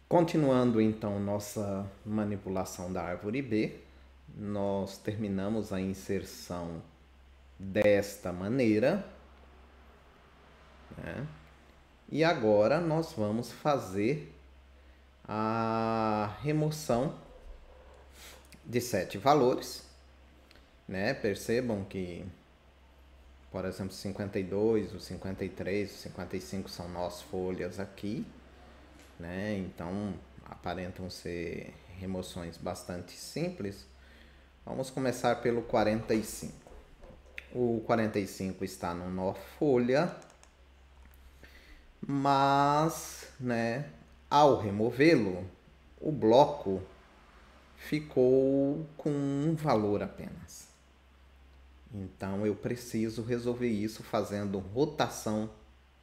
Continuando então nossa manipulação da árvore B, nós terminamos a inserção desta maneira, né? E agora nós vamos fazer a remoção de 7 valores, né? Percebam que, por exemplo, 52, o 53, o 55 são nós folhas aqui, né? Então aparentam ser remoções bastante simples. Vamos começar pelo 45. O 45 está no nó folha, mas, né, ao removê-lo, o bloco ficou com um valor apenas. Então eu preciso resolver isso fazendo rotação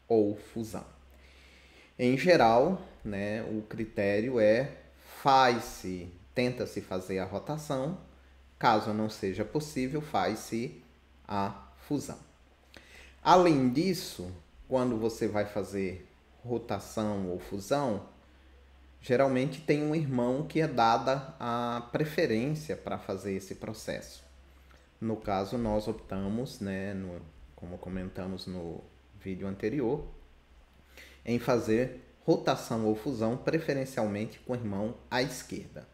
ou fusão. Em geral, né, o critério é tenta-se fazer a rotação, caso não seja possível, faz-se a fusão. Além disso, quando você vai fazer rotação ou fusão, geralmente tem um irmão que é dada a preferência para fazer esse processo. No caso, nós optamos, né, como comentamos no vídeo anterior, em fazer rotação ou fusão, preferencialmente com o irmão à esquerda.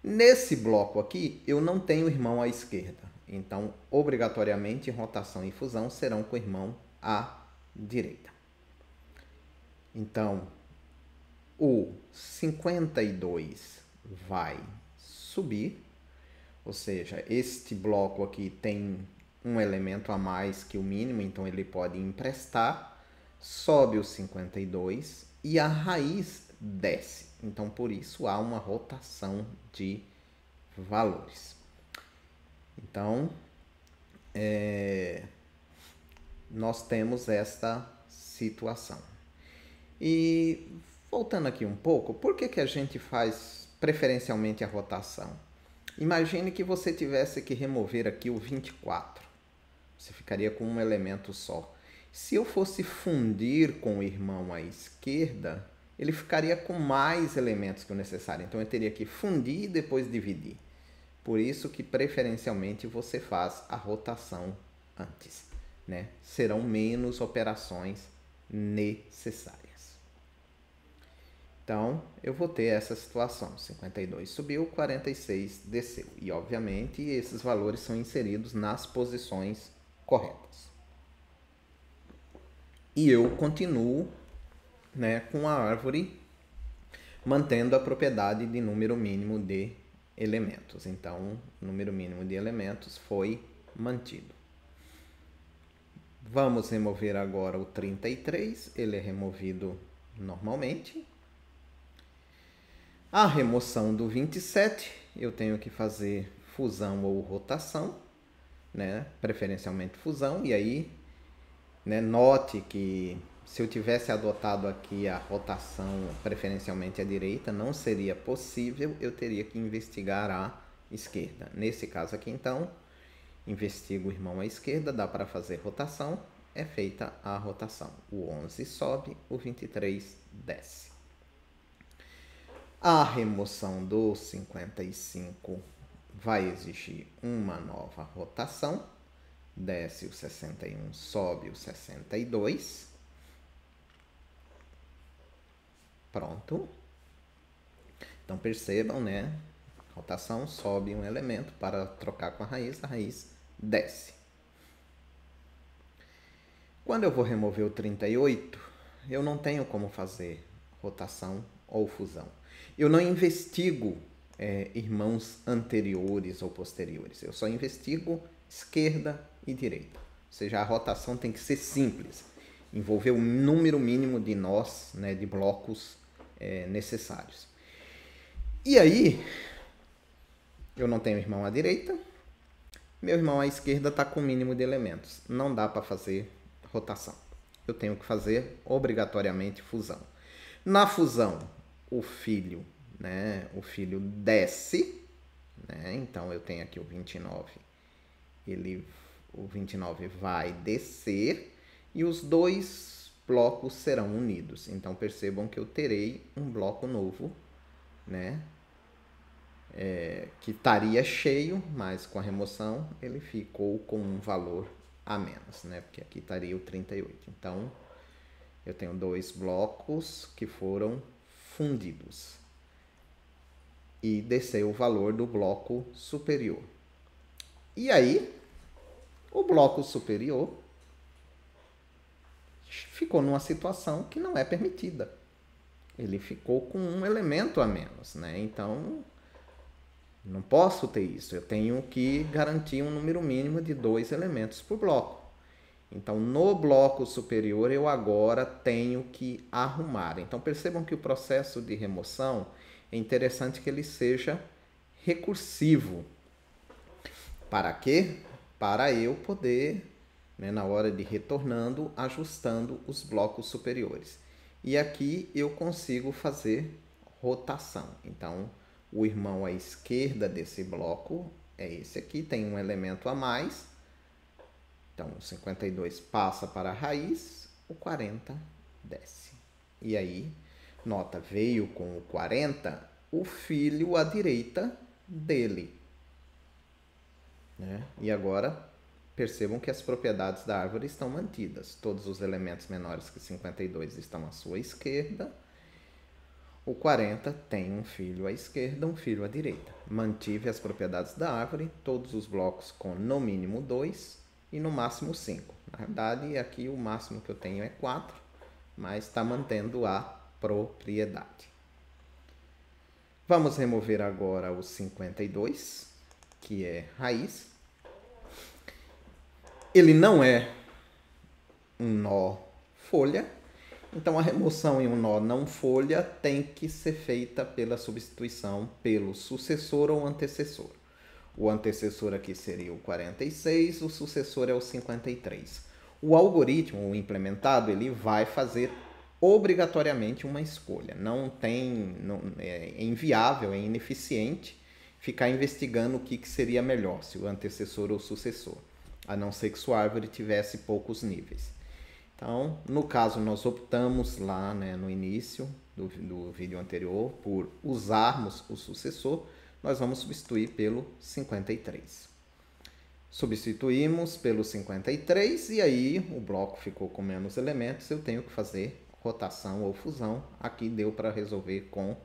Nesse bloco aqui, eu não tenho irmão à esquerda. Então, obrigatoriamente, rotação e fusão serão com o irmão à direita. Então, o 52 vai subir, ou seja, este bloco aqui tem um elemento a mais que o mínimo, então ele pode emprestar, sobe o 52 e a raiz desce. Então, por isso, há uma rotação de valores. Então, nós temos esta situação. E voltando aqui um pouco, por que a gente faz preferencialmente a rotação? Imagine que você tivesse que remover aqui o 24. Você ficaria com um elemento só. Se eu fosse fundir com o irmão à esquerda, ele ficaria com mais elementos que o necessário. Então eu teria que fundir e depois dividir. Por isso que preferencialmente você faz a rotação antes, né? Serão menos operações necessárias. Então, eu vou ter essa situação. 52 subiu, 46 desceu. E, obviamente, esses valores são inseridos nas posições corretas. E eu continuo, né, com a árvore mantendo a propriedade de número mínimo de elementos. Então, o número mínimo de elementos foi mantido. Vamos remover agora o 33. Ele é removido normalmente. A remoção do 27, eu tenho que fazer fusão ou rotação, né? Preferencialmente fusão. E aí, né, note que se eu tivesse adotado aqui a rotação preferencialmente à direita, não seria possível, eu teria que investigar a esquerda. Nesse caso aqui, então, investigo o irmão à esquerda, dá para fazer rotação, é feita a rotação. O 11 sobe, o 23 desce. A remoção do 55 vai exigir uma nova rotação. Desce o 61, sobe o 62. Pronto. Então percebam, né? Rotação, sobe um elemento para trocar com a raiz desce. Quando eu vou remover o 38, eu não tenho como fazer rotação ou fusão. Eu não investigo irmãos anteriores ou posteriores. Eu só investigo esquerda e direita. Ou seja, a rotação tem que ser simples. Envolver o número mínimo de nós, né, de blocos necessários. E aí, eu não tenho irmão à direita. Meu irmão à esquerda está com o mínimo de elementos. Não dá para fazer rotação. Eu tenho que fazer obrigatoriamente fusão. Na fusão, o filho desce, né? Então eu tenho aqui o 29. O 29 vai descer e os dois blocos serão unidos. Então percebam que eu terei um bloco novo, né? Que estaria cheio, mas com a remoção ele ficou com um valor a menos, né? Porque aqui estaria o 38. Então eu tenho dois blocos que foram fundidos. E desceu o valor do bloco superior. E aí, o bloco superior ficou numa situação que não é permitida. Ele ficou com um elemento a menos, né? Então, não posso ter isso. Eu tenho que garantir um número mínimo de 2 elementos por bloco. Então, no bloco superior, eu agora tenho que arrumar. Então, percebam que o processo de remoção é interessante que ele seja recursivo. Para quê? Para eu poder, né, na hora de retornando, ajustando os blocos superiores. E aqui eu consigo fazer rotação. Então, o irmão à esquerda desse bloco é esse aqui, tem um elemento a mais. Então, o 52 passa para a raiz, o 40 desce. E aí, nota, veio com o 40 o filho à direita dele. Né? E agora, percebam que as propriedades da árvore estão mantidas. Todos os elementos menores que 52 estão à sua esquerda. O 40 tem um filho à esquerda, um filho à direita. Mantive as propriedades da árvore, todos os blocos com no mínimo 2 e no máximo 5. Na verdade, aqui o máximo que eu tenho é 4, mas está mantendo a propriedade. Vamos remover agora o 52, que é raiz. Ele não é um nó folha, então a remoção em um nó não folha tem que ser feita pela substituição pelo sucessor ou antecessor. O antecessor aqui seria o 46, o sucessor é o 53. O algoritmo, o implementado, ele vai fazer obrigatoriamente uma escolha. É inviável, é ineficiente ficar investigando o que seria melhor, se o antecessor ou o sucessor, a não ser que sua árvore tivesse poucos níveis. Então, no caso, nós optamos lá, né, no início do vídeo anterior por usarmos o sucessor. Nós vamos substituir pelo 53. Substituímos pelo 53 e aí o bloco ficou com menos elementos. Eu tenho que fazer rotação ou fusão. Aqui deu para resolver com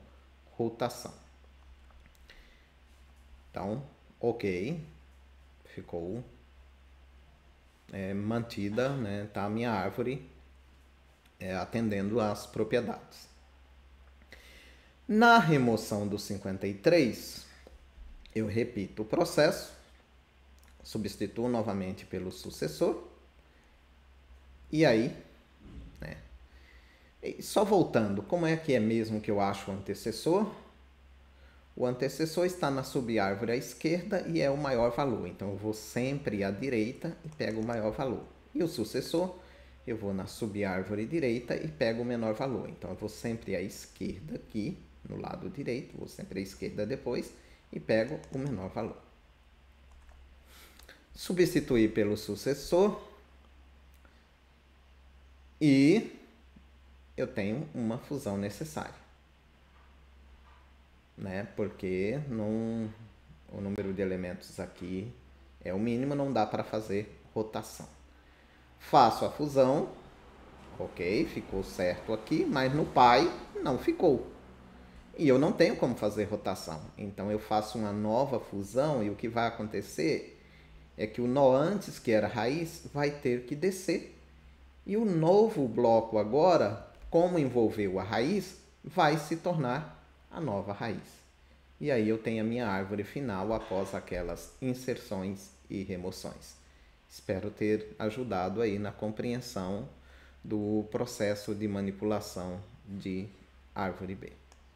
rotação. Então, ok. Ficou mantida, né? Tá a minha árvore atendendo às propriedades. Na remoção do 53, eu repito o processo, substituo novamente pelo sucessor, e aí, né? E só voltando, como é que é mesmo que eu acho o antecessor? O antecessor está na subárvore à esquerda e é o maior valor, então eu vou sempre à direita e pego o maior valor. E o sucessor, eu vou na subárvore direita e pego o menor valor, então eu vou sempre à esquerda aqui, no lado direito, vou sempre à esquerda depois e pego o menor valor. Substituir pelo sucessor e eu tenho uma fusão necessária, né? Porque o número de elementos aqui é o mínimo, não dá para fazer rotação. Faço a fusão, ok, ficou certo aqui, mas no pai não ficou. E eu não tenho como fazer rotação. Então eu faço uma nova fusão e o que vai acontecer é que o nó antes, que era raiz, vai ter que descer. E o novo bloco agora, como envolveu a raiz, vai se tornar a nova raiz. E aí eu tenho a minha árvore final após aquelas inserções e remoções. Espero ter ajudado aí na compreensão do processo de manipulação de árvore B.